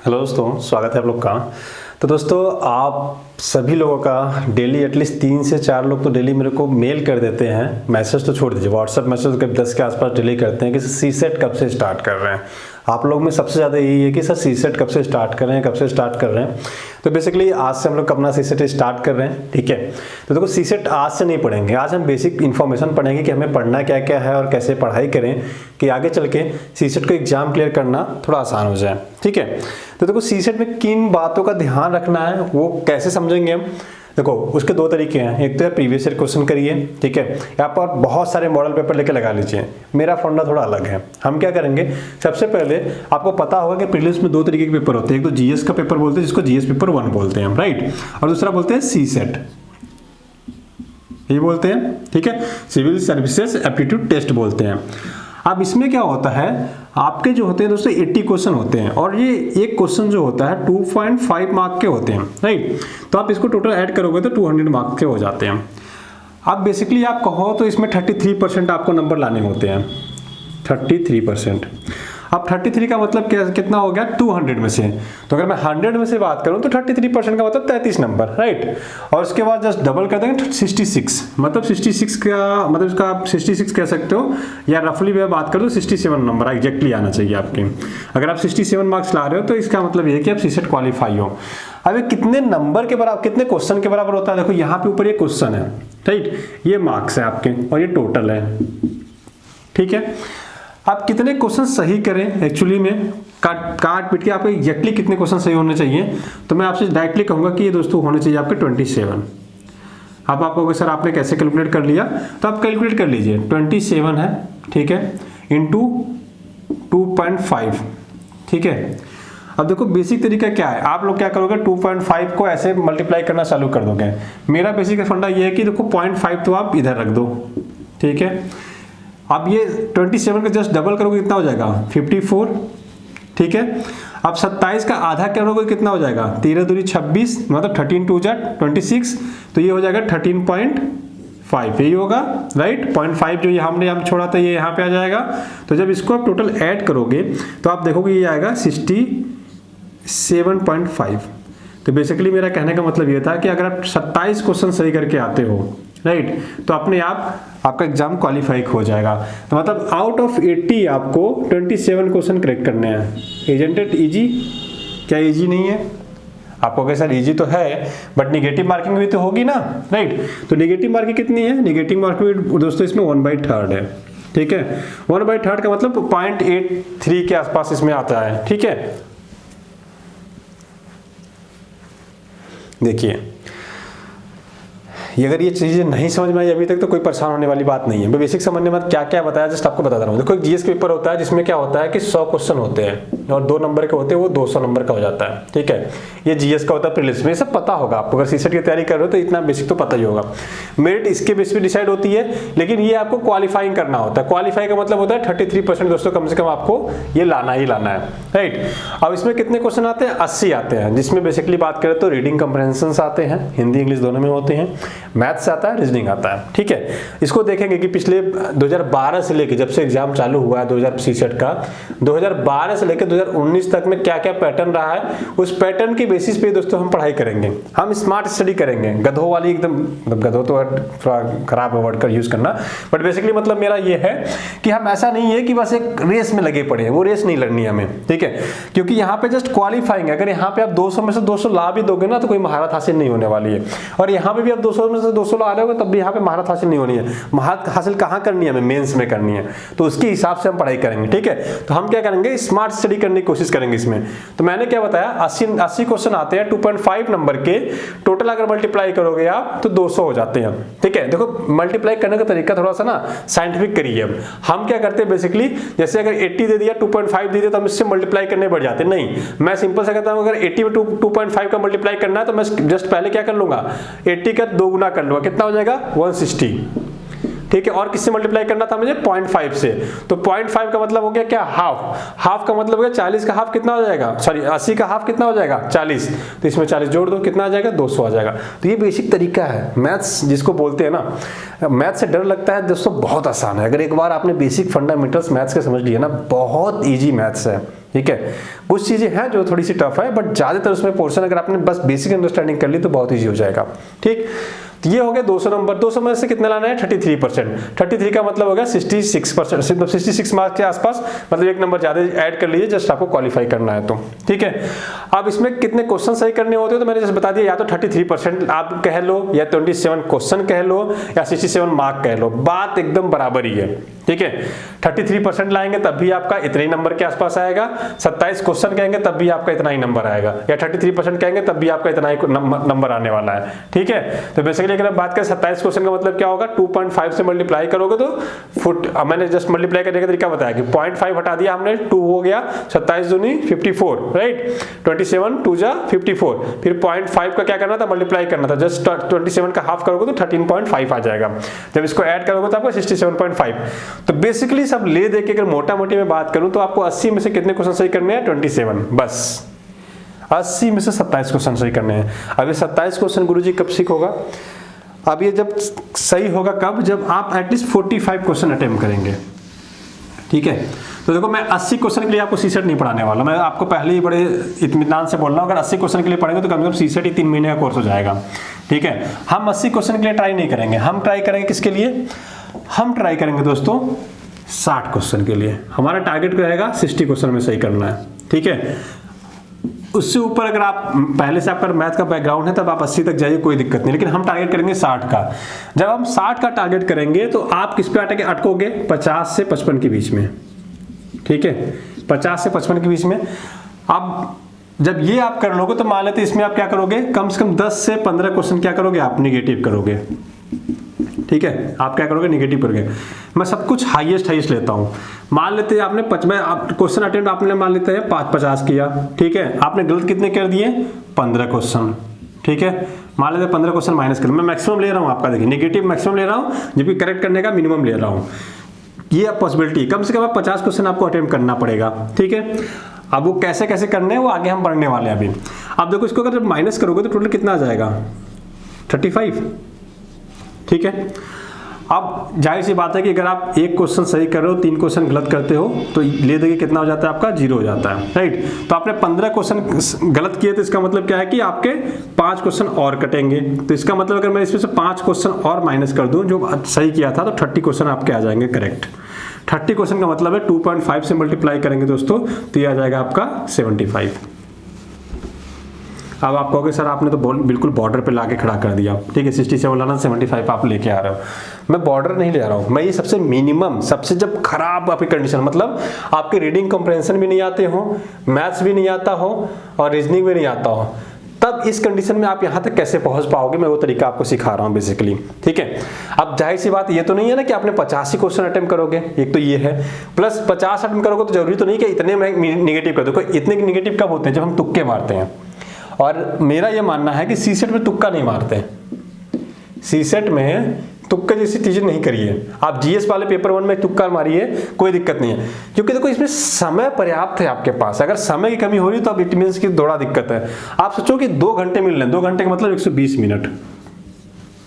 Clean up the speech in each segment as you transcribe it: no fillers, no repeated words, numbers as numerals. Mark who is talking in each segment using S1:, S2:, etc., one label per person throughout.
S1: Hello दोस्तों, स्वागत है आप लोग का। तो दोस्तों, आप सभी लोगों का डेली एटलीस्ट 3 से 4 लोग तो डेली मेरे को मेल कर देते हैं, मैसेज तो छोड़ दीजिए, व्हाट्सएप मैसेज करीब 10 के आसपास डेली करते हैं कि सी सेट कब से स्टार्ट कर रहे हैं। आप लोग में सबसे ज़्यादा यही है कि सर सी सेट कब से स्टार्ट कर रहे हैं, कब से स्टार्ट कर रहे हैं। तो बेसिकली आज से हम लोग अपना सी सेट स्टार्ट कर रहे हैं, ठीक है। तो देखो, सी सेट आज से नहीं पढ़ेंगे, आज हम बेसिक इन्फॉर्मेशन पढ़ेंगे कि हमें पढ़ना क्या क्या है और कैसे पढ़ाई करें कि आगे चल के सी सेट को एग्जाम क्लियर करना थोड़ा आसान हो जाए, ठीक है। तो देखो, सी सेट में किन बातों का ध्यान रखना है वो कैसे समझेंगे हम। देखो, उसके 2 तरीके हैं। एक तो है प्रीवियस ईयर क्वेश्चन करिए, ठीक है। यहाँ पर बहुत सारे मॉडल पेपर लेके लगा लीजिए। मेरा फंडा थोड़ा अलग है। हम क्या करेंगे, सबसे पहले आपको पता होगा कि प्रीलिम्स में 2 तरीके के पेपर होते हैं। एक तो जीएस का पेपर बोलते हैं, जिसको जीएस पेपर 1 बोलते हैं, राइट। और दूसरा बोलते हैं सी सेट, ये बोलते हैं, ठीक है। सिविल सर्विसेज एप्टीट्यूड टेस्ट बोलते हैं। अब इसमें क्या होता है, आपके जो होते हैं दोस्तों 80 क्वेश्चन होते हैं और ये एक क्वेश्चन जो होता है 2.5 मार्क के होते हैं, राइट। तो आप इसको टोटल ऐड करोगे तो 200 मार्क के हो जाते हैं। अब बेसिकली आप कहो तो इसमें 33% आपको नंबर लाने होते हैं, 33%। अब 33 का मतलब क्या, कितना हो गया 200 में से। तो अगर मैं 100 में से बात करूं तो 33% का मतलब 33 नंबर, राइट। और उसके बाद जस्ट डबल कर देंगे 66, मतलब 66 का मतलब इसका आप 66 कह सकते हो, या रफली मैं बात करूं तो 67 नंबर एग्जैक्टली आना चाहिए आपके। अगर आप 67 मार्क्स ला रहे हो तो इसका मतलब ये है कि आप सीसेट क्वालिफाई हो। अब ये कितने नंबर के बराबर, कितने क्वेश्चन के बराबर होता है, देखो यहाँ पे ऊपर ये क्वेश्चन है, राइट, ये मार्क्स है आपके और ये टोटल है, ठीक है। आप कितने क्वेश्चन सही करें एक्चुअली में, काट पीट के आपको एग्जैक्टली कितने क्वेश्चन सही होने चाहिए, तो मैं आपसे डायरेक्टली कहूंगा कि ये दोस्तों होने चाहिए आपके 27। अब आप कहोगे सर आपने कैसे कैलकुलेट कर लिया, तो आप कैलकुलेट कर लीजिए 27 है, ठीक है, इंटू 2.5, ठीक है। अब देखो बेसिक तरीका क्या है, आप लोग क्या करोगे 2.5 को ऐसे मल्टीप्लाई करना चालू कर दोगे। मेरा बेसिक फंडा ये है कि देखो 0.5 तो आप इधर रख दो, ठीक है। अब ये 27 का जस्ट डबल करोगे कितना हो जाएगा 54, ठीक है। अब 27 का आधा करोगे कितना हो जाएगा 13 दूनी 26, मतलब 13 2 जा 26, तो ये हो जाएगा 13.5, यही होगा, राइट। 0.5 जो ये हमने यहाँ छोड़ा था ये यहाँ पे आ जाएगा। तो जब इसको आप टोटल ऐड करोगे तो आप देखोगे ये आएगा 67.5। तो बेसिकली मेरा कहने का मतलब ये था कि अगर आप 27 क्वेश्चन सही करके आते हो, राइट, तो अपने आप आपका एग्जाम क्वालिफाई हो जाएगा। तो मतलब आउट ऑफ 80 आपको 27 क्वेश्चन करेक्ट करने हैं। Isn't it easy? क्या इजी नहीं है? आपको कहे सर इजी तो है, बट निगेटिव मार्किंग भी तो होगी ना, राइट। तो निगेटिव मार्किंग कितनी है, निगेटिव मार्किंग दोस्तों इसमें 1/3 है, ठीक है। 1/3 का मतलब 0.83 के आसपास इसमें आता है, ठीक है। देखिए, ये अगर ये चीजें नहीं समझ में आई अभी तक तो कोई परेशान होने वाली बात नहीं है। मैं बेसिक समझने में क्या क्या बताया जस्ट आपको बता रहा हूँ। देखो, एक जीएस पेपर होता है जिसमें क्या होता है कि 100 क्वेश्चन होते हैं और 2 नंबर के होते हैं, वो 200 नंबर का हो जाता है, ठीक है। ये जीएस का होता है प्रीलिम्स में, ये सब पता होगा आपको। अगर सीसेट की तैयारी कर रहे हो तो इतना बेसिक तो पता ही होगा। मेरिट इसके बेस पे डिसाइड होती है, लेकिन ये आपको क्वालिफाइंग करना होता है। क्वालिफाई का मतलब होता है 33% दोस्तों कम से कम आपको ये लाना ही लाना है, राइट। अब इसमें कितने क्वेश्चन आते हैं, 80 आते हैं, जिसमें बेसिकली बात करें तो रीडिंग कम्प्रहेंशन आते हैं, हिंदी इंग्लिश दोनों में होते हैं, मैथ्स आता है, रीजनिंग आता है, ठीक है। इसको देखेंगे कि पिछले 2012 से लेके जब से एग्जाम चालू हुआ है 2000 सीसेट का, 2012 से लेकर 2019 तक में क्या क्या पैटर्न रहा है, उस पैटर्न के बेसिस पे दोस्तों हम पढ़ाई करेंगे। हम स्मार्ट स्टडी करेंगे, गधों वाली एकदम, गधों तो थोड़ा खराब वर्ड का यूज करना, बट बेसिकली मतलब मेरा ये है कि हम ऐसा नहीं है कि बस एक रेस में लगे पड़े हैं, वो रेस नहीं लड़नी हमें, ठीक है। क्योंकि यहाँ पे जस्ट क्वालिफाइंग है। अगर यहाँ पे आप 200 में से 200 ला भी दोगे ना तो कोई महारत हासिल नहीं होने वाली है, और यहाँ पे भी आप 200 में से 200 ला रहे हो तब भी यहाँ पे महारत हासिल नहीं होनी है। महारत हासिल कहाँ करनी है, हमें मेंस में करनी है। तो उसके हिसाब से हम पढ़ाई करेंगे, ठीक है। तो हम क्या करेंगे, स्मार्ट स्टडी करने की कोशिश करेंगे इसमें। तो मैंने क्या बताया, 80 क्वेश्चन आते हैं 2.5 नंबर के, टोटल अगर मल्टीप्लाई करोगे आप तो 200 हो जाते हैं, ठीक है। देखो, मल्टीप्लाई करने का तरीका थोड़ा सा ना साइंटिफिक करिए। अब हम क्या करते हैं बेसिकली, जैसे अगर 80 दे दिया, 2.5 दे दिया तो हम इससे मल्टीप्लाई करने बढ़ जाते हैं। नहीं, मैं सिंपल से कहता हूं अगर 80 में 2.5 का मल्टीप्लाई करना है तो मैं जस्ट पहले क्या कर लूंगा, 80 का 2 गुना कर लूंगा, कितना हो जाएगा 160, ठीक है। और किससे मल्टीप्लाई करना था मुझे, 0.5 से। तो 0.5 का मतलब हो गया क्या, हाफ का मतलब हो गया 40 का हाफ कितना हो जाएगा, सॉरी 80 का हाफ कितना हो जाएगा 40, तो इसमें 40 जोड़ दो, कितना आ जाएगा 200 आ जाएगा। तो ये बेसिक तरीका है मैथ्स जिसको बोलते हैं ना। मैथ्स से डर लगता है दोस्तों, बहुत आसान है। अगर एक बार आपने बेसिक फंडामेंटल्स मैथ्स के समझ लिए ना, बहुत ईजी मैथ्स है, ठीक है, कुछ चीज़ें हैं जो थोड़ी सी टफ है, बट ज़्यादातर उसमें पोर्शन अगर आपने बस बेसिक अंडरस्टैंडिंग कर ली तो बहुत ईजी हो जाएगा। ठीक, तो ये हो गया 200 नंबर। 200 में से कितना लाना है? 33%। 33 का मतलब हो गया 66%, मतलब 66 मार्क्स के आसपास, मतलब एक नंबर ज़्यादा ऐड कर लीजिए, जस्ट आपको क्वालिफाई करना है तो। ठीक है, अब इसमें कितने क्वेश्चन सही करने होते हैं तो मैंने जैसे बता दिया, या तो 33% आप कह लो, या 27 क्वेश्चन कह लो, या 67 मार्क कह लो, बात एकदम बराबर ही है। ठीक है, 33% लाएंगे तब भी आपका इतने ही नंबर के आसपास आएगा, 27 क्वेश्चन कहेंगे तब भी आपका इतना ही नंबर आएगा, या 33% कहेंगे तब भी आपका इतना ही नंबर आने वाला है। ठीक है, तो बेसिकली अगर बात करें 27 क्वेश्चन का मतलब क्या होगा, 2.5 से मल्टीप्लाई करोगे तो मैंने जस्ट मल्टीप्लाई करने का तरीका बताया कि 0.5 हटा दिया हमने, 2 हो गया, 27 दूनी 54, राइट, 27 2 जा 54, फिर 0.5 का क्या करना था, मल्टीप्लाई करना था, जस्ट 27 का हाफ करोगे तो 13.5 आ जाएगा, जब इसको ऐड करोगे तो आपको 67.5। तो बेसिकली सब ले दे के अगर मोटा मोटी में बात करूं तो आपको 80 में से कितने क्वेश्चन सही करने हैं? 27, बस 80 में से 27 क्वेश्चन सही करने हैं। अब ये 27 क्वेश्चन गुरुजी कब सीख होगा? अब ये जब सही होगा कब? जब आप एटलीस्ट 45 क्वेश्चन अटेम्प्ट करेंगे। ठीक है, तो देखो मैं 80 क्वेश्चन के लिए आपको सीसेट नहीं पढ़ाने वाला, मैं आपको पहले ही बड़े इत्मीनान से बोल रहा हूँ, अगर 80 क्वेश्चन के लिए पढ़ेंगे तो कम से कम सीसेट ही 3 महीने का कोर्स हो जाएगा। ठीक है, हम 80 क्वेश्चन के लिए ट्राई नहीं करेंगे, हम ट्राई करेंगे किसके लिए? हम ट्राई करेंगे दोस्तों 60 क्वेश्चन के लिए। हमारा टारगेट रहेगा 60 क्वेश्चन में सही करना है। ठीक है, उससे ऊपर अगर आप पहले से आपका मैथ का बैकग्राउंड है तब आप 80 तक जाइए, कोई दिक्कत नहीं, लेकिन हम टारगेट करेंगे 60 का। जब हम 60 का टारगेट करेंगे तो आप किस पे अटकोगे? 50 से 55 के बीच में। ठीक है, 50 से 55 के बीच में। अब जब ये आप कर लोगे तो मान लेते इसमें आप क्या करोगे, कम से कम 10 से 15 क्वेश्चन क्या करोगे आप? निगेटिव करोगे। ठीक है, आप क्या करोगे? निगेटिव करोगे। मैं सब कुछ हाईएस्ट लेता हूं। मान लेते हैं आपने क्वेश्चन अटेम्प्ट आपने मान लेते हैं 50 किया। ठीक है, आपने गलत कितने कर दिए? 15 क्वेश्चन। ठीक है, मान लेते 15 क्वेश्चन माइनस कर, मैं मैक्सिमम ले रहा हूं आपका, देखिए निगेटिव मैक्सिमम ले रहा हूं, जबकि करेक्ट करने का मिनिमम ले रहा हूं। ये पॉसिबिलिटी, कम से कम 50 क्वेश्चन आपको अटेम्प्ट करना पड़ेगा। ठीक है, अब वो कैसे कैसे करने हैं वो आगे हम पढ़ने वाले हैं अभी। अब देखो इसको अगर माइनस करोगे तो टोटल कितना आ जाएगा? 35। ठीक है, अब जाहिर सी बात है कि अगर आप एक क्वेश्चन सही कर रहे हो, 3 क्वेश्चन गलत करते हो तो ले देंगे कितना हो जाता है आपका? 0 हो जाता है, राइट। तो आपने 15 क्वेश्चन गलत किए तो इसका मतलब क्या है कि आपके 5 क्वेश्चन और कटेंगे। तो इसका मतलब अगर मैं इसमें से 5 क्वेश्चन और माइनस कर दूं जो सही किया था तो 30 क्वेश्चन आपके आ जाएंगे करेक्ट। 30 क्वेश्चन का मतलब है 2.5 से मल्टीप्लाई करेंगे दोस्तों तो ये आ जाएगा आपका 75। अब आप कहोगे सर आपने तो बिल्कुल बॉर्डर पे लाके खड़ा कर दिया। ठीक है, 67 लाना 75 आप लेके आ रहे हो। मैं बॉर्डर नहीं ले आ रहा हूँ, मैं ये सबसे मिनिमम, सबसे जब खराब आपकी कंडीशन, मतलब आपके रीडिंग कॉम्प्रहेंशन भी नहीं आते हो, मैथ्स भी नहीं आता हो और रीजनिंग भी नहीं आता हो, तब इस कंडीशन में आप यहाँ तक कैसे पहुंच पाओगे, मैं वो तरीका आपको सिखा रहा हूँ बेसिकली। ठीक है, अब जाहिर सी बात ये तो नहीं है ना कि आपने 50 ही क्वेश्चन अटेम्प्ट करोगे, एक तो ये है, प्लस 50 अटेम्प्ट करोगे तो जरूरी तो नहीं कि इतने में निगेटिव कर दो। इतने निगेटिव कब होते हैं? जब हम तुक्के मारते हैं। और मेरा ये मानना है कि सीसेट में तुक्का नहीं मारते, सीसेट में तुक्का जैसी चीजें नहीं करिए। आप जीएस वाले पेपर 1 में तुक्का मारिए, कोई दिक्कत नहीं है, क्योंकि देखो इसमें समय पर्याप्त है आपके पास। अगर समय की कमी हो रही तो अब इट मींस की थोड़ा दिक्कत है। आप सोचो कि 2 घंटे मिल रहे हैं, 2 घंटे का मतलब 120 मिनट।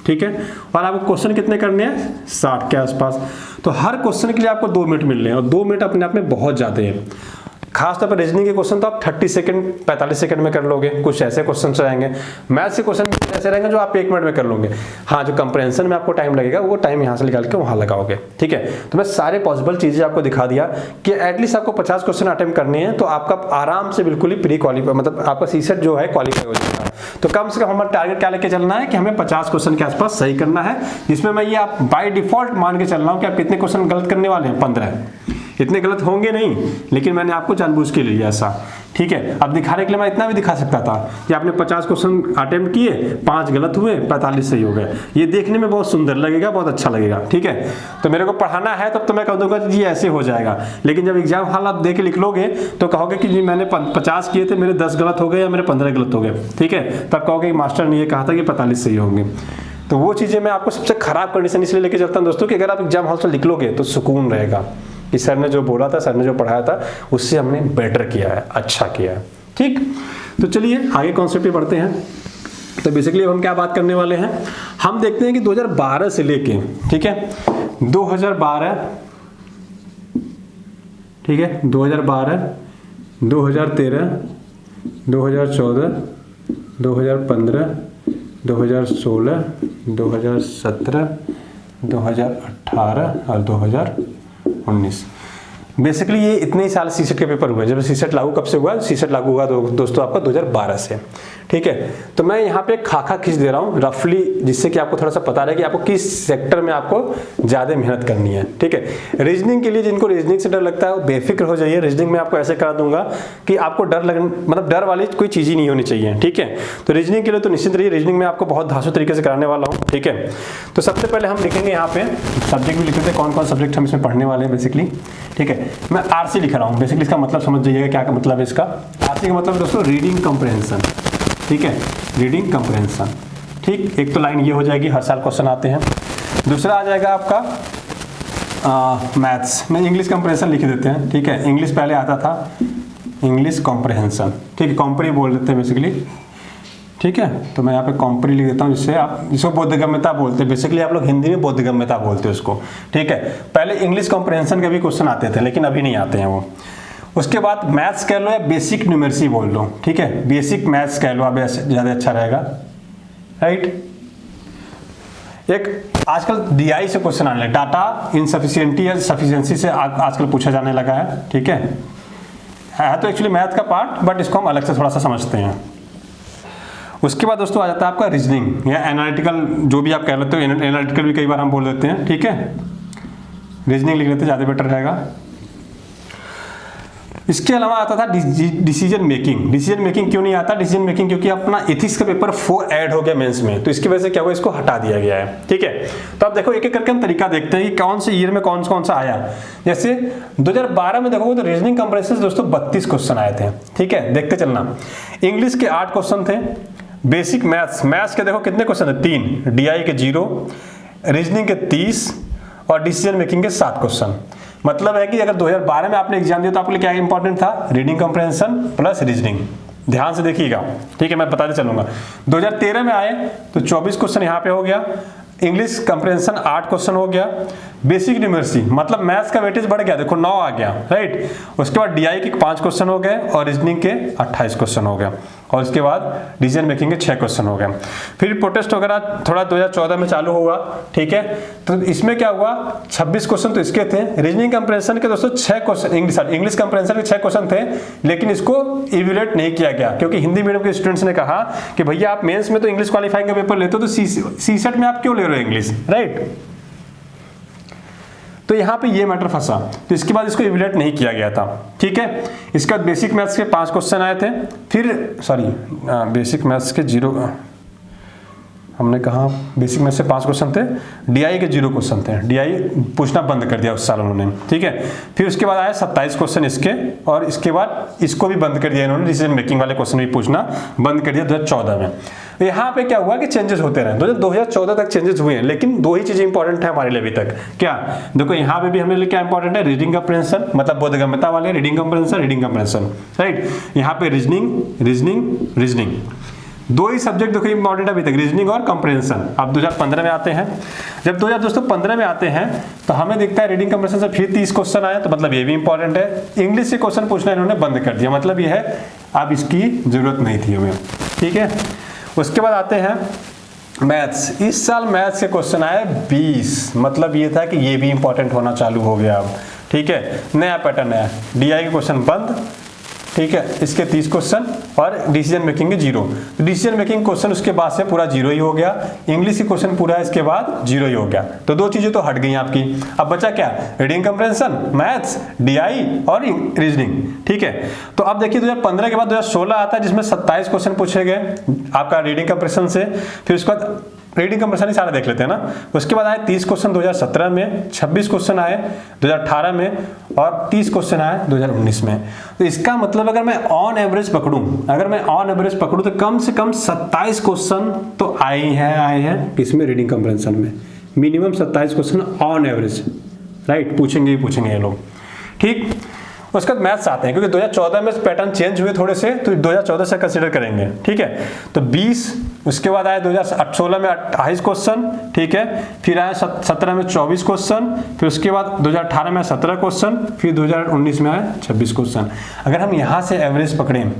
S1: ठीक है, और आपको क्वेश्चन कितने करने हैं? 60 के आसपास। तो हर क्वेश्चन के लिए आपको 2 मिनट मिल रहे हैं और 2 मिनट अपने आप में बहुत ज्यादा है। खासतौर पर रीजनिंग के क्वेश्चन तो आप 30 सेकंड 45 सेकंड में कर लोगे, कुछ ऐसे क्वेश्चन रहेंगे। मैथ्स के क्वेश्चन ऐसे रहेंगे जो आप 1 मिनट में कर लोगे। हाँ, जो कंप्रहेंशन में आपको टाइम लगेगा वो टाइम यहाँ से निकाल के वहाँ लगाओगे। ठीक है, तो मैं सारे पॉसिबल चीजें आपको दिखा दिया कि एटलीस्ट आपको 50 क्वेश्चन अटेम्प्ट करने हैं तो आपका आराम से बिल्कुल ही प्री क्वालिफाई, मतलब आपका सीसेट जो है क्वालिफाई हो जाएगा। तो कम से कम हमारा टारगेट क्या लेके चलना है कि हमें 50 क्वेश्चन के आसपास सही करना है, जिसमें मैं ये आप बाय डिफॉल्ट मान के चल रहा हूँ कि आप कितने क्वेश्चन गलत करने वाले हैं? 15। इतने गलत होंगे नहीं, लेकिन मैंने आपको जानबूझ के लिए ऐसा। ठीक है, अब दिखाने के लिए मैं इतना भी दिखा सकता था कि आपने 50 क्वेश्चन अटेम्प्ट किए, 5 गलत हुए, 45 सही हो गए। ये देखने में बहुत सुंदर लगेगा, बहुत अच्छा लगेगा। ठीक है, तो मेरे को पढ़ाना है तब तो मैं कह दूंगा जी ऐसे हो जाएगा, लेकिन जब एग्जाम हॉल आप देख के लिख लोगे तो कहोगे कि जी मैंने 50 किए थे, मेरे 10 गलत हो गए या मेरे 15 गलत हो गए। ठीक है, तब कहोगे कि मास्टर ने ये कहा था कि 45 सही होंगे। तो वो चीजें मैं आपको सबसे खराब कंडीशन इसलिए लेके चलता हूँ दोस्तों कि अगर आप एग्जाम हॉल से लिख लोगे तो सुकून रहेगा कि सर ने जो बोला था, सर ने जो पढ़ाया था उससे हमने बेटर किया है, अच्छा किया है। ठीक, तो चलिए आगे कॉन्सेप्ट पे बढ़ते हैं। तो बेसिकली हम क्या बात करने वाले हैं, हम देखते हैं कि 2012 से लेके, ठीक है, 2012, ठीक है, 2012 2013, 2014, 2015, 2016, 2017, 2018 और 2019। बेसिकली ये इतने ही साल सीसेट के पेपर हुए। जब सीसेट लागू कब से हुआ? सीसेट लागू हुआ दोस्तों आपका 2012 से। ठीक है, तो मैं यहाँ पे खाका खींच दे रहा हूँ रफली, जिससे कि आपको थोड़ा सा पता रहे कि आपको किस सेक्टर में आपको ज़्यादा मेहनत करनी है। ठीक है, रीजनिंग के लिए जिनको रीजनिंग से डर लगता है वो बेफिक्र हो जाइए। रीजनिंग में आपको ऐसे करा दूंगा कि आपको मतलब डर वाली कोई चीज़ ही नहीं होनी चाहिए। ठीक है, तो रीजनिंग के लिए तो निश्चित रहिए, रीजनिंग में आपको बहुत धांसू तरीके से कराने वाला हूँ। ठीक है, तो सबसे पहले हम लिखेंगे यहाँ पे सब्जेक्ट भी लिख देते हैं, कौन कौन सब्जेक्ट हम इसमें पढ़ने वाले हैं बेसिकली। ठीक है, मैं आरसी लिख रहा हूँ। बेसिकली इसका मतलब समझ जाइएगा क्या मतलब है इसका। आरसी का मतलब दोस्तों रीडिंग कंप्रहेंशन। ठीक है, रीडिंग कंप्रहेंशन। ठीक, एक तो लाइन ये हो जाएगी, हर साल क्वेश्चन आते हैं। दूसरा आ जाएगा आपका मैथ्स में इंग्लिश कंप्रहेंशन लिख देते हैं। ठीक है, इंग्लिश पहले आता था इंग्लिश कॉम्प्रहेंशन। ठीक है, कॉम्प्री बोल देते हैं बेसिकली। ठीक है, तो मैं यहाँ पे कॉम्प्री लिख देता हूँ, जिसको बोधगम्यता बोलते हैं। बेसिकली आप लोग हिंदी में बोधगम्यता बोलते हैं उसको। ठीक है, पहले इंग्लिश कॉम्प्रहेंशन के भी क्वेश्चन आते थे, लेकिन अभी नहीं आते हैं वो। उसके बाद मैथ्स कह लो या बेसिक न्यूमेरसी बोल लो। ठीक है, बेसिक मैथ्स कह लो, अब ज़्यादा अच्छा रहेगा। राइट, एक आजकल डीआई से क्वेश्चन आने लगे, डाटा इनसफिशिएंटी या सफिशिएंसी से आजकल पूछा जाने लगा है। ठीक है तो एक्चुअली मैथ का पार्ट, बट इसको हम अलग से थोड़ा सा समझते हैं। उसके बाद दोस्तों आ जाता है आपका रीजनिंग या एनालिटिकल, जो भी आप कह लेते हो। एनालिटिकल भी कई बार हम बोल देते हैं। ठीक है, रीजनिंग लिख लेते हैं, ज़्यादा बेटर रहेगा। इसके अलावा आता था डिसीजन मेकिंग। डिसीजन मेकिंग क्यों नहीं आता? डिसीजन मेकिंग क्योंकि अपना एथिक्स का पेपर 4 ऐड हो गया मेंस में, तो इसकी वजह से क्या हुआ, इसको हटा दिया गया है। ठीक है, तो अब देखो एक एक करके हम तरीका देखते हैं कि कौन से ईयर में कौन सा आया। जैसे 2012 में देखोगे तो रीजनिंग कंप्रहेंशन दोस्तों 32 क्वेश्चन आए थे। ठीक है, देखते चलना। इंग्लिश के 8 क्वेश्चन थे। बेसिक मैथ्स के देखो कितने क्वेश्चन थे, 3, डीआई के 0, रीजनिंग के 30 और डिसीजन मेकिंग के 7 क्वेश्चन। मतलब है कि अगर 2012 में आपने एग्जाम दिया तो आपके लिए क्या इंपॉर्टेंट था? Reading comprehension plus reasoning. ध्यान से देखिएगा। ठीक है, मैं बताते चलूंगा। 2013 में आए तो 24 क्वेश्चन यहाँ पे हो गया। इंग्लिश कंप्रहेंशन 8 क्वेश्चन हो गया। बेसिक न्यूमेरसी मतलब मैथ्स का वेटेज बढ़ गया, देखो 9 आ गया। राइट, उसके बाद डीआई के 5 क्वेश्चन हो गए और रीजनिंग के 28 क्वेश्चन हो गए। और उसके बाद डिसीजन मेकिंग के 6 क्वेश्चन हो गए। फिर प्रोटेस्ट वगैरह थोड़ा 2014 में चालू हुआ। ठीक है, तो इसमें क्या हुआ, 26 क्वेश्चन तो इसके थे। रीजनिंग कंप्रहेंशन के दोस्तों 6 क्वेश्चन, इंग्लिश कंप्रहेंशन के 6 क्वेश्चन थे, लेकिन इसको इवैल्यूएट नहीं किया गया क्योंकि हिंदी मीडियम के स्टूडेंट्स ने कहा कि भैया आप मेंस में तो इंग्लिश क्वालिफाइंग का पेपर लेते हो, तो सीसेट में आप क्यों ले रहे हो इंग्लिश? राइट, तो यहाँ पे ये मैटर फंसा, तो इसके बाद इसको इवैल्यूएट नहीं किया गया था। ठीक है, इसके बाद बेसिक मैथ्स के 5 क्वेश्चन आए थे। फिर बेसिक मैथ्स के 0, हमने कहा बेसिक मैथ्स से 5 क्वेश्चन थे। डीआई के 0 क्वेश्चन थे, डीआई पूछना बंद कर दिया उस साल उन्होंने। ठीक है, फिर उसके बाद आया 27 क्वेश्चन इसके, और इसके बाद इसको भी बंद कर दिया इन्होंने, डिसीजन मेकिंग वाले क्वेश्चन भी पूछना बंद कर दिया 2014 में। यहाँ पे क्या हुआ कि चेंजेस होते रहे, 2014 तक चेंजेस हुए हैं, लेकिन 2 ही चीजें इंपॉर्टेंट है हमारे लिए अभी तक। क्या देखो, यहाँ पे भी हमारे लिए क्या इंपॉर्टेंट है, रीडिंग कंप्रहेंशन मतलब बोधगम्यता वाले, रीडिंग कंप्रहेंशन। राइट, यहाँ पे रीजनिंग 2 ही सब्जेक्ट देखो इंपॉर्टेंट अभी तक, रीजनिंग और कंप्रहेंशन। अब 2015 में आते हैं। जब 2015 में आते हैं तो हमें दिखता है रीडिंग कंप्रहेंशन से फिर 30 क्वेश्चन आए, तो मतलब ये भी इंपॉर्टेंट है। इंग्लिश से क्वेश्चन पूछना इन्होंने बंद कर दिया, मतलब ये है अब इसकी जरूरत नहीं थी हमें। ठीक है, उसके बाद आते हैं मैथ्स। इस साल मैथ्स के क्वेश्चन आए 20, मतलब ये था कि ये भी इंपॉर्टेंट होना चालू हो गया अब। ठीक है, नया पैटर्न है, डीआई के क्वेश्चन बंद। ठीक है, इसके 30 क्वेश्चन और डिसीजन मेकिंग के 0। डिसीजन मेकिंग क्वेश्चन उसके बाद से पूरा 0 ही हो गया। इंग्लिश के क्वेश्चन पूरा इसके बाद 0 ही हो गया। तो 2 चीजें तो हट गई आपकी। अब बचा क्या, रीडिंग कंप्रहेंशन, मैथ्स, डीआई और रीजनिंग। ठीक है, तो अब देखिए 2015 के बाद 2016 आता है जिसमें 27 क्वेश्चन पूछे गए आपका रीडिंग कंप्रहेंशन से। फिर उसके बाद रीडिंग कंप्रहेंशन ही सारा देख लेते हैं ना। उसके बाद आए 30 क्वेश्चन 2017 में, 26 क्वेश्चन आए 2018 में और 30 क्वेश्चन आए 2019 में। तो इसका मतलब अगर मैं ऑन एवरेज पकड़ूं तो कम से कम 27 क्वेश्चन तो आए हैं इसमें रीडिंग कंप्रहेंशन में, minimum 27 question on average. Right, पूछेंगे ये लोग। ठीक, उसके बाद मैथ्स आते हैं, क्योंकि 2014 में पैटर्न चेंज हुए थोड़े से, तो 2014 से कंसिडर करेंगे, ठीक है। तो 20, उसके बाद आया 2016 में 28 क्वेश्चन, ठीक है। फिर आया 17 में 24 क्वेश्चन, फिर उसके बाद 2018 में 17 क्वेश्चन, फिर 2019 में आया 26 क्वेश्चन। अगर हम यहाँ से एवरेज पकड़ें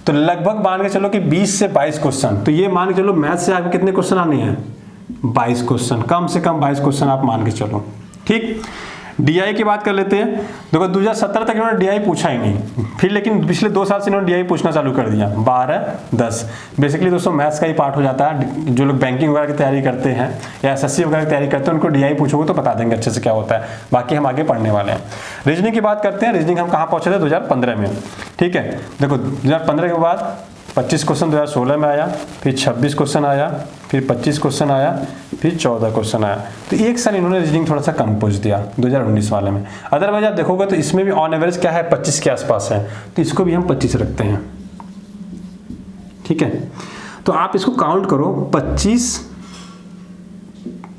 S1: तो लगभग मान के चलो कि 20 से 22 क्वेश्चन, तो ये मान के चलो मैथ से आपके कितने क्वेश्चन आने हैं, 22 क्वेश्चन, कम से कम 22 क्वेश्चन आप मान के चलो, ठीक। डीआई की बात कर लेते हैं। देखो 2017 तक इन्होंने डीआई पूछा ही नहीं, फिर लेकिन पिछले 2 साल से इन्होंने डीआई पूछना चालू कर दिया, 12, 10। बेसिकली दोस्तों मैथ्स का ही पार्ट हो जाता है। जो लोग बैंकिंग वगैरह की तैयारी करते हैं या एसएससी वगैरह की तैयारी करते हैं, उनको डीआई पूछोगे तो बता देंगे अच्छे से क्या होता है। बाकी हम आगे पढ़ने वाले हैं। रीजनिंग की बात करते हैं। रीजनिंग हम कहाँ पहुंचे थे, 2015 में, ठीक है। देखो 2015 के बाद 25 क्वेश्चन 2016 में आया, फिर 26 क्वेश्चन आया, फिर 25 क्वेश्चन आया, फिर 14 क्वेश्चन आया। तो एक साल इन्होंने रीजनिंग थोड़ा सा कम पूछ दिया 2019 वाले में। अदरवाइज आप देखोगे तो इसमें भी ऑन एवरेज क्या है, 25 के आसपास है, तो इसको भी हम 25 रखते हैं, ठीक है। तो आप इसको काउंट करो, 25,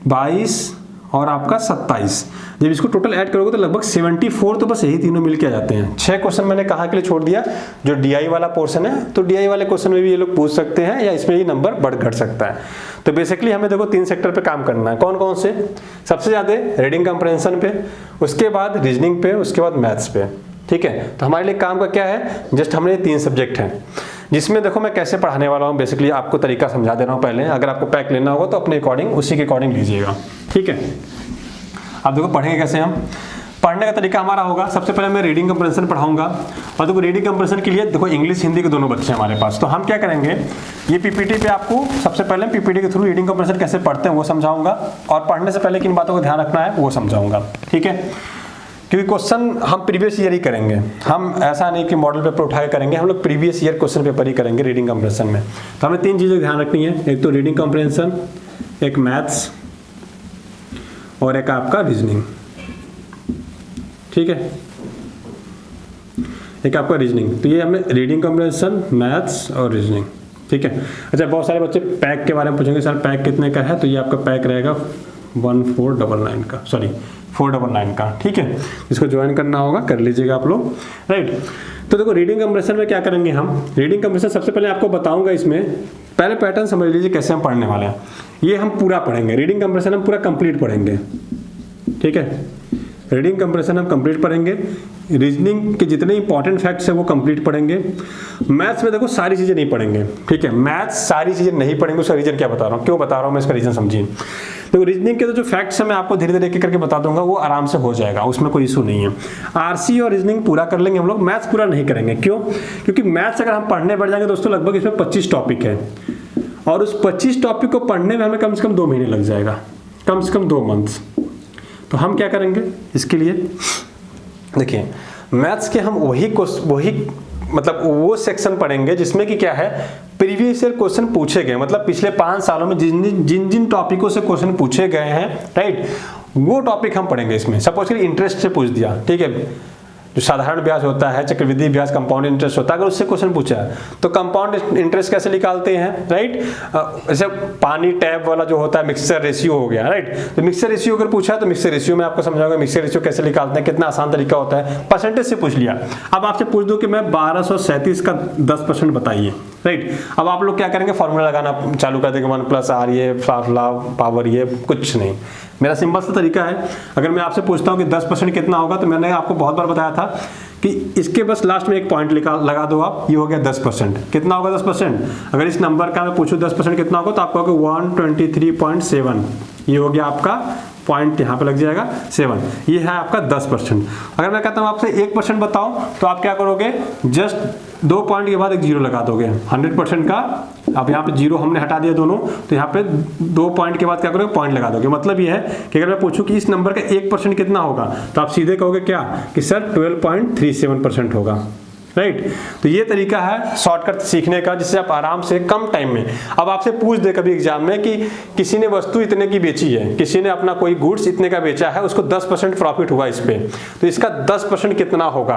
S1: 22 और आपका 27। जब इसको टोटल ऐड करोगे तो लगभग 74, तो बस यही तीनों मिलके आ जाते हैं। 6 क्वेश्चन मैंने कहा के लिए छोड़ दिया, जो डीआई वाला पोर्शन है, तो डीआई वाले क्वेश्चन में भी ये लोग पूछ सकते हैं, या इसमें ही नंबर बढ़ घट सकता है। तो बेसिकली हमें देखो 3 सेक्टर पे काम करना है। कौन कौन से? सबसे ज्यादा रीडिंग कंप्रेhension पे, उसके बाद रीजनिंग पे, उसके बाद मैथ्स पे, ठीक है। तो हमारे लिए काम का क्या है, जस्ट हमने 3 सब्जेक्ट हैं, जिसमें देखो मैं कैसे पढ़ाने वाला हूँ। बेसिकली आपको तरीका समझा दे रहा हूँ पहले, अगर आपको पैक लेना होगा तो अपने अकॉर्डिंग, उसी के अकॉर्डिंग लीजिएगा, ठीक है। अब देखो पढ़ेंगे कैसे हम। पढ़ने का तरीका हमारा होगा, सबसे पहले मैं रीडिंग कंप्रेhension पढ़ाऊंगा। और देखो रीडिंग कंप्रेhension के लिए देखो इंग्लिश हिंदी के दोनों बच्चे हमारे पास, तो हम क्या करेंगे, ये पीपीटी पे आपको सबसे पहले पीपीटी के थ्रू रीडिंग कंप्रेhension कैसे पढ़ते हैं वो समझाऊंगा, और पढ़ने से पहले किन बातों का ध्यान रखना है वो समझाऊंगा, ठीक है। क्योंकि क्वेश्चन हम प्रीवियस ईयर ही करेंगे, हम ऐसा नहीं कि मॉडल पेपर उठा के करेंगे, हम लोग प्रीवियस ईयर क्वेश्चन पेपर ही करेंगे रीडिंग कंप्रेhension में। तो हमें 3 चीज़ें ध्यान रखनी है, एक तो रीडिंग कंप्रेhension, एक मैथ्स और एक आपका रीजनिंग, ठीक है। एक आपका रीजनिंग, तो ये हमें रीडिंग कंप्रेhension, मैथ्स और रीजनिंग, ठीक है। अच्छा, बहुत सारे बच्चे पैक के बारे में पूछेंगे, सर पैक कितने का है, तो ये आपका पैक रहेगा 1499 का, सॉरी 499 का, ठीक है। इसको ज्वाइन करना होगा, कर लीजिएगा आप लोग, राइट। तो देखो रीडिंग कंप्रेhension में क्या करेंगे हम, रीडिंग कंप्रेhension सबसे पहले आपको बताऊंगा, इसमें पहले पैटर्न समझ लीजिए कैसे हम पढ़ने वाले हैं। ये हम पूरा पढ़ेंगे, रीडिंग कंप्रेhension हम पूरा कंप्लीट पढ़ेंगे, ठीक है। रीडिंग कंप्रेhension हम कंप्लीट पढ़ेंगे, रीजनिंग के जितने इंपॉर्टेंट फैक्ट्स है वो कंप्लीट पढ़ेंगे। मैथ्स में देखो सारी चीजें नहीं पढ़ेंगे, ठीक है। मैथ्स सारी चीजें नहीं पढ़ेंगे, उसका रीजन क्या बता रहा हूँ, क्यों बता रहा हूँ मैं, इसका रीजन समझिए। तो रीजनिंग के तो जो फैक्ट्स है मैं आपको धीरे धीरे एक करके बता दूंगा, वो आराम से हो जाएगा, उसमें कोई इशू नहीं है। आरसी और रीजनिंग पूरा कर लेंगे हम लोग, मैथ्स पूरा नहीं करेंगे। क्यों? क्योंकि मैथ्स अगर हम पढ़ने बैठ जाएंगे दोस्तों, लगभग इसमें 25 टॉपिक है, और उस 25 टॉपिक को पढ़ने में हमें कम से कम 2 महीने लग जाएगा, कम से कम 2 मंथ्स। तो हम क्या करेंगे इसके लिए, देखिए मैथ्स के हम वही मतलब वो सेक्शन पढ़ेंगे जिसमें कि क्या है, प्रीवियस ईयर क्वेश्चन पूछे गए, मतलब पिछले 5 सालों में जिन टॉपिकों से क्वेश्चन पूछे गए हैं, राइट, वो टॉपिक हम पढ़ेंगे इसमें। सपोज करिए इंटरेस्ट से पूछ दिया, ठीक है, जो साधारण ब्याज होता है, चक्रवृद्धि ब्याज, कंपाउंड इंटरेस्ट होता है, अगर उससे क्वेश्चन पूछा है तो कंपाउंड इंटरेस्ट कैसे निकालते हैं, राइट। जैसे पानी टैप वाला जो होता है, मिक्सचर रेशियो हो गया, राइट। तो मिक्सचर रेशियो अगर पूछा है तो मिक्सचर रेशियो में आपको समझाऊंगा मिक्सचर रेशियो कैसे निकालते हैं, कितना आसान तरीका होता है। परसेंटेज से पूछ लिया, अब आपसे पूछ दो कि मैं 1237 का 10% बताइए, राइट। अब आप लोग क्या करेंगे, फॉर्मूला लगाना चालू कर देंगे, 1+r ये पावर ये, कुछ नहीं। मेरा सिंपल सा तरीका है, अगर मैं आपसे पूछता हूँ कि 10% कितना होगा, तो मैंने आपको बहुत बार बताया था कि इसके बस लास्ट में एक पॉइंट लगा दो आप, ये हो गया 10%। कितना होगा 10%? अगर इस नंबर का मैं पूछूं 10% कितना होगा, तो आपको होगा 123.7, ये हो गया आपका पॉइंट, यहाँ पे लग जाएगा 7, ये है आपका 10%। अगर मैं कहता हूँ आपसे 1% बताओ, तो आप क्या करोगे, जस्ट 2 पॉइंट के बाद एक 0 लगा दोगे। 100% का अब यहाँ पे 0 हमने हटा दिया दोनों, तो यहाँ पे 2 पॉइंट के बाद क्या करोगे, पॉइंट लगा दोगे। मतलब ये है कि अगर मैं पूछूं कि इस नंबर का 1% कितना होगा, तो आप सीधे कहोगे क्या कि सर 12.37% होगा, राइट। तो ये तरीका है शॉर्टकट सीखने का, जिससे आप आराम से कम टाइम में, अब आपसे पूछ दे कभी एग्जाम में कि किसी ने वस्तु इतने की बेची है, किसी ने अपना कोई गुड्स इतने का बेचा है, उसको 10% प्रॉफिट हुआ इस पे, तो इसका 10% कितना होगा,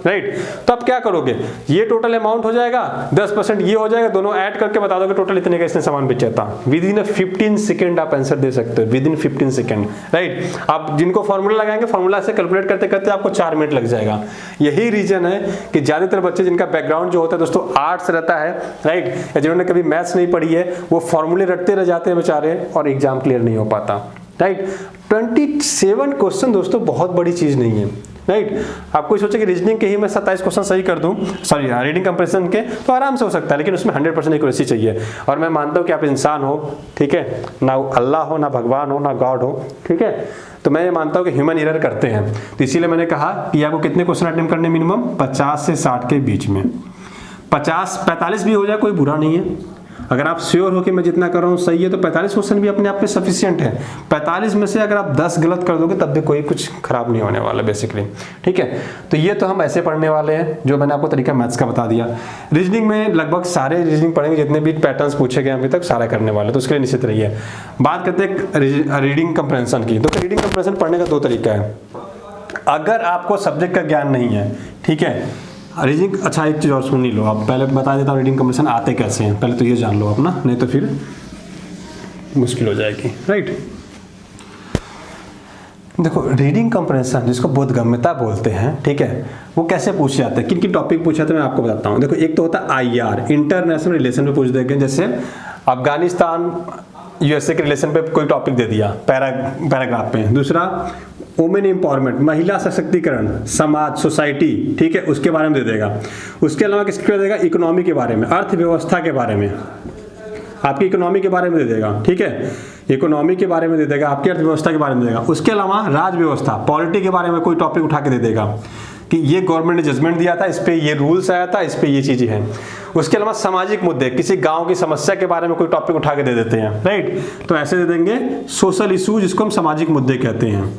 S1: राइट। तो आप क्या करोगे, ये टोटल अमाउंट हो जाएगा, 10% ये हो जाएगा, दोनों ऐड करके बता दोगे टोटल इतने का इसने सामान बेचा था। विद इन 15 सेकेंड आप आंसर दे सकते हो, विद इन 15 सेकेंड, राइट। आप जिनको फॉर्मूला लगाएंगे, फॉर्मूला से कैलकुलेट करते करते आपको 4 मिनट लग जाएगा। यही रीजन है कि ज्यादातर बच्चे जिनका बैकग्राउंड जो होता है दोस्तों आर्ट्स रहता है, राइट, या जिन्होंने कभी मैथ्स नहीं पढ़ी है, वो फॉर्मूले रटते रह जाते हैं बेचारे और एग्जाम क्लियर नहीं हो पाता, राइट। 27 क्वेश्चन दोस्तों बहुत बड़ी चीज नहीं है, राइट। आप कोई सोचे कि रीजनिंग के ही मैं 27 क्वेश्चन सही कर दूं, सॉरी रीडिंग कंप्रेशन के, तो आराम से हो सकता है, लेकिन उसमें 100% एक्यूरेसी चाहिए। और मैं मानता हूं कि आप इंसान हो, ठीक है, ना अल्लाह हो, ना भगवान हो, ना गॉड हो, ठीक है, तो मैं ये मानता हूं कि ह्यूमन एरर करते हैं। तो इसीलिए मैंने कहा कि आपको कितने क्वेश्चन अटेम्प्ट करने मिनिमम 50 से 60 के बीच में। 45 भी हो जाए कोई बुरा नहीं है। अगर आप श्योर हो कि मैं जितना कर रहा हूँ सही है, तो 45 क्वेश्चन भी अपने आप में सफिशिएंट है। 45 में से अगर आप 10 गलत कर दोगे तब भी कोई कुछ खराब नहीं होने वाला बेसिकली, ठीक है। तो ये तो हम ऐसे पढ़ने वाले हैं, जो मैंने आपको तरीका मैथ्स का बता दिया। रीजनिंग में लगभग सारे रीजनिंग पढ़ेंगे, जितने भी पैटर्न्स पूछे गए अभी तक सारा करने वाले, तो उसके लिए निश्चित रहिए। बात करते हैं रीडिंग कंप्रेंशन की। तो रीडिंग कंप्रेंशन पढ़ने का 2 तरीका है। अगर आपको सब्जेक्ट का ज्ञान नहीं है, ठीक है, रीडिंग, अच्छा एक चीज़ और सुन ही लो, आप पहले बता देता हूँ रीडिंग कंप्रेशन आते कैसे हैं, पहले तो ये जान लो अपना, नहीं तो फिर मुश्किल हो जाएगी, राइट। देखो रीडिंग कंप्रेंशन जिसको बोधगम्यता बोलते हैं, ठीक है, वो कैसे पूछे जाते हैं, किन किन टॉपिक पूछे जाते हैं मैं आपको बताता हूँ। देखो एक तो होता है IR, इंटरनेशनल रिलेशन पे पूछ देंगे, जैसे अफगानिस्तान USA के रिलेशन पे कोई टॉपिक दे दिया पैराग्राफ पे। दूसरा वुमेन एम्पावरमेंट, महिला सशक्तिकरण, समाज, सोसाइटी, ठीक है, उसके बारे में दे देगा। उसके अलावा किसके देगा, इकोनॉमी के बारे में, अर्थव्यवस्था के बारे में, आपकी इकोनॉमी के बारे में दे देगा, ठीक है, इकोनॉमी के बारे में दे देगा, आपकी अर्थव्यवस्था के बारे में देगा। उसके अलावा राज व्यवस्था, पॉलिटी के बारे में कोई टॉपिक उठा के दे देगा कि ये गवर्नमेंट ने जजमेंट दिया था, इस पे ये रूल्स आया था, इस पे ये चीजें हैं। उसके अलावा सामाजिक मुद्दे, किसी गांव की समस्या के बारे में कोई टॉपिक उठा के दे देते हैं, राइट, तो ऐसे दे देंगे सोशल इशू, जिसको हम सामाजिक मुद्दे कहते हैं,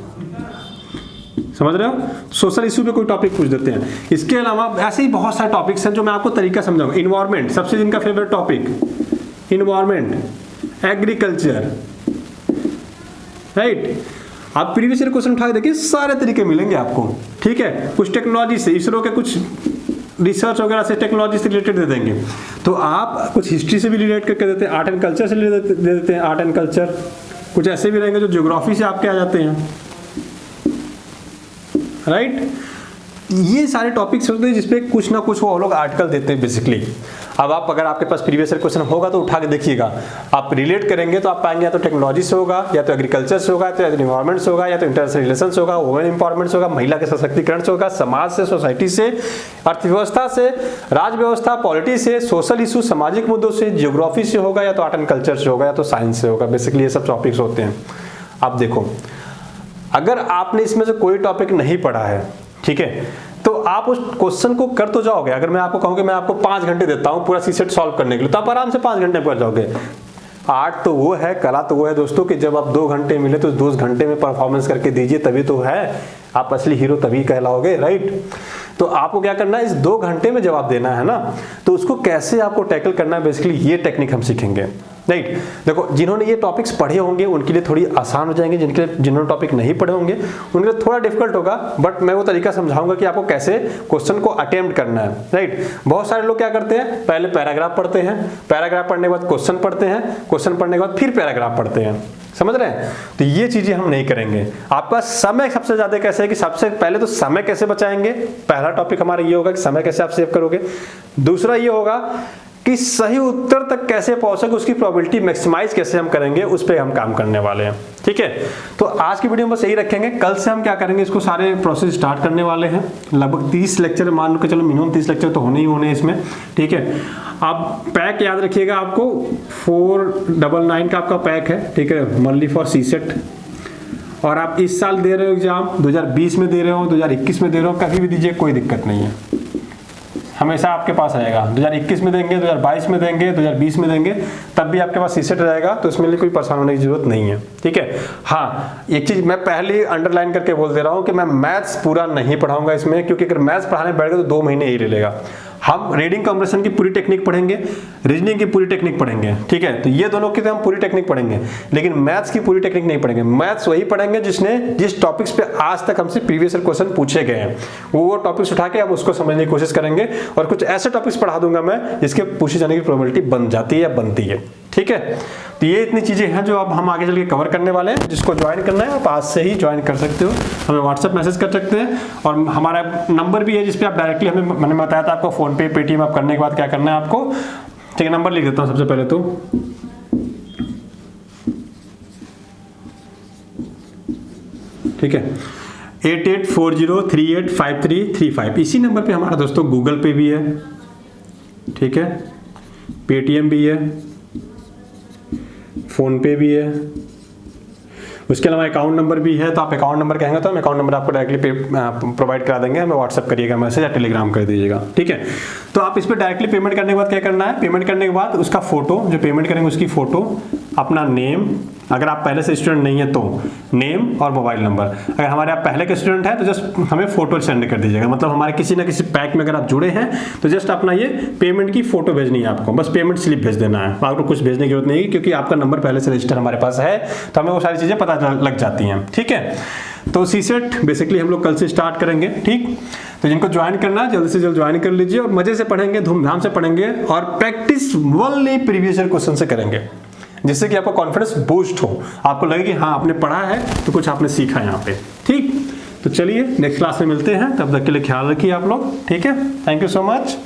S1: समझ रहे हो, सोशल इशू पे कोई टॉपिक पूछ देते हैं। इसके अलावा ऐसे ही बहुत सारे टॉपिक्स हैं जो मैं आपको तरीका समझाऊंगा। इन्वायरमेंट, सबसे जिनका favourite topic, environment, agriculture, right. आप प्रीवियस ईयर क्वेश्चन उठा के देखिए, सारे तरीके मिलेंगे आपको, ठीक है। कुछ टेक्नोलॉजी से, इसरो के कुछ रिसर्च वगैरह से टेक्नोलॉजी से रिलेटेड दे देंगे। तो आप कुछ हिस्ट्री से भी रिलेट करके देते हैं, आर्ट एंड कल्चर से दे देते हैं, आर्ट एंड कल्चर। कुछ ऐसे भी रहेंगे जो ज्योग्राफी से आपके आ जाते हैं, राइट। ये सारे टॉपिक्स होते हैं जिसपे कुछ ना कुछ वो लोग आर्टिकल देते हैं बेसिकली। अब आप अगर आपके पास प्रीवियस ईयर क्वेश्चन होगा तो उठा के देखिएगा, आप रिलेट करेंगे तो आप पाएंगे या तो टेक्नोलॉजी से होगा, या तो एग्रीकल्चर से होगा, या तो एनवायरमेंट से होगा, या तो इंटरनेशनल रिलेशन से होगा, वुमेन एम्पावरमेंट से होगा, महिला के सशक्तिकरण से होगा, समाज से, सोसाइटी से, अर्थव्यवस्था से, राज व्यवस्था, पॉलिटी से, सोशल इशू, सामाजिक मुद्दों से, जियोग्राफी से होगा, या तो आर्ट एंड कल्चर से होगा, या तो साइंस से होगा। बेसिकली ये सब टॉपिक्स होते हैं। आप देखो, अगर आपने इसमें से कोई टॉपिक नहीं पढ़ा है, ठीक है, तो आप उस क्वेश्चन को कर तो जाओगे। अगर मैं आपको कहूँ कि मैं आपको 5 घंटे देता हूँ पूरा सीसेट सॉल्व करने के लिए, तो आप आराम से 5 घंटे में कर जाओगे। आर्ट तो वो है, कला तो वो है दोस्तों कि जब आप 2 घंटे मिले तो 2 घंटे में परफॉर्मेंस करके दीजिए, तभी तो है आप असली हीरो, तभी कहलाओगे, राइट। तो आपको क्या करना है, इस 2 घंटे में जवाब देना है ना, तो उसको कैसे आपको टैकल करना है, बेसिकली ये टेक्निक हम सीखेंगे, राइट। देखो, जिन्होंने ये टॉपिक्स पढ़े होंगे उनके लिए थोड़ी आसान हो जाएंगे, जिन्होंने टॉपिक नहीं पढ़े होंगे उनके लिए थोड़ा डिफिकल्ट होगा, बट मैं वो तरीका समझाऊंगा कि आपको कैसे क्वेश्चन को अटेम्प्ट करना है, राइट। बहुत सारे लोग क्या करते हैं, पहले पैराग्राफ पढ़ते हैं, पैराग्राफ पढ़ने के बाद क्वेश्चन पढ़ते हैं, क्वेश्चन पढ़ने के बाद फिर पैराग्राफ पढ़ते हैं, समझ रहे हैं। तो ये चीजें हम नहीं करेंगे। आपका समय सबसे ज्यादा कैसे है कि सबसे पहले तो समय कैसे बचाएंगे, पहला टॉपिक हमारा ये होगा कि समय कैसे आप सेव करोगे। दूसरा ये होगा कि सही उत्तर तक कैसे पहुंचोगे, उसकी प्रोबेबिलिटी मैक्सिमाइज कैसे हम करेंगे, उस पर हम काम करने वाले हैं, ठीक है। तो आज की वीडियो में बस यही रखेंगे। कल से हम क्या करेंगे, इसको सारे प्रोसेस स्टार्ट करने वाले हैं। लगभग 30 लेक्चर मान के चलो, मिनिमम 30 लेक्चर तो होने ही होने इसमें, ठीक है। आप पैक याद रखिएगा, आपको 499 का आपका पैक है, ठीक है, मल्ली फॉर सीसेट। और आप इस साल दे रहे हो एग्जाम, 2020 में दे रहे हो, 2021 में दे रहे हो, कभी भी दीजिए, कोई दिक्कत नहीं है, हमेशा आपके पास आएगा। 2021 में देंगे, 2022 में देंगे, 2020 में देंगे, तब भी आपके पास सीसेट रहेगा, तो इसमें कोई परेशान होने की जरूरत नहीं है, ठीक है। हाँ, एक चीज मैं पहले अंडरलाइन करके बोल दे रहा हूँ कि मैं मैथ्स पूरा नहीं पढ़ाऊंगा इसमें, क्योंकि अगर मैथ्स पढ़ाने बैठ गए तो 2 महीने ही ले लेगा। हम रीडिंग कॉम्प्रेशन की पूरी टेक्निक पढ़ेंगे, रीजनिंग की पूरी टेक्निक पढ़ेंगे, ठीक है। तो ये दोनों की तो हम पूरी टेक्निक पढ़ेंगे, लेकिन मैथ्स की पूरी टेक्निक नहीं पढ़ेंगे। मैथ्स वही पढ़ेंगे जिस टॉपिक्स पे आज तक हमसे प्रीवियस ईयर क्वेश्चन पूछे गए हैं, वो टॉपिक्स उठा के हम उसको समझने की कोशिश करेंगे, और कुछ ऐसे टॉपिक्स पढ़ा दूंगा मैं जिसके पूछे जाने की प्रोबेबिलिटी बन जाती है या बनती है, ठीक है। तो ये इतनी चीजें हैं जो अब हम आगे चल के कवर करने वाले हैं। जिसको ज्वाइन करना है आप आज से ही ज्वाइन कर सकते हो, हमें व्हाट्सएप मैसेज कर सकते हैं, और हमारा नंबर भी है जिस पे आप डायरेक्टली हमें, मैंने बताया था आपको फोन पे पेटीएम आप करने के बाद क्या करना है आपको, ठीक है। नंबर लिख देता हूँ सबसे पहले तो, ठीक है, 8840385335। इसी नंबर पे हमारा दोस्तों गूगल पे भी है, ठीक है, पेटीएम भी है, फोन पे भी है, उसके अलावा अकाउंट नंबर भी है। तो आप अकाउंट नंबर कहेंगे तो हम अकाउंट नंबर आपको डायरेक्टली प्रोवाइड करा देंगे, हमें व्हाट्सएप करिएगा मैसेज या टेलीग्राम कर दीजिएगा, ठीक है। तो आप इस पर डायरेक्टली पेमेंट करने के बाद क्या करना है, पेमेंट करने के बाद उसका फोटो, जो पेमेंट करेंगे उसकी फोटो, अपना नेम, अगर आप पहले से स्टूडेंट नहीं है तो नेम और मोबाइल नंबर। अगर हमारे आप पहले के स्टूडेंट हैं तो जस्ट हमें फोटो सेंड कर दीजिएगा, मतलब हमारे किसी ना किसी पैक में अगर आप जुड़े हैं तो जस्ट अपना ये पेमेंट की फोटो भेजनी है आपको, बस पेमेंट स्लिप भेज देना है, आपको कुछ भेजने की जरूरत नहीं है, क्योंकि आपका नंबर पहले से रजिस्टर हमारे पास है, तो हमें वो सारी चीजें पता लग जाती हैं, ठीक है। तो सीसेट बेसिकली हम लोग कल से स्टार्ट करेंगे, ठीक। तो जिनको ज्वाइन करना है जल्द से जल्द ज्वाइन कर लीजिए, और मजे से पढ़ेंगे, धूमधाम से पढ़ेंगे, और practice only previous year question से करेंगे, जिससे कि आपका कॉन्फिडेंस बूस्ट हो, आपको लगे कि हाँ आपने पढ़ा है तो कुछ आपने सीखा है यहाँ पे, ठीक। तो चलिए नेक्स्ट क्लास में मिलते हैं, तब तक के लिए ख्याल रखिए आप लोग, ठीक है। Thank you so much.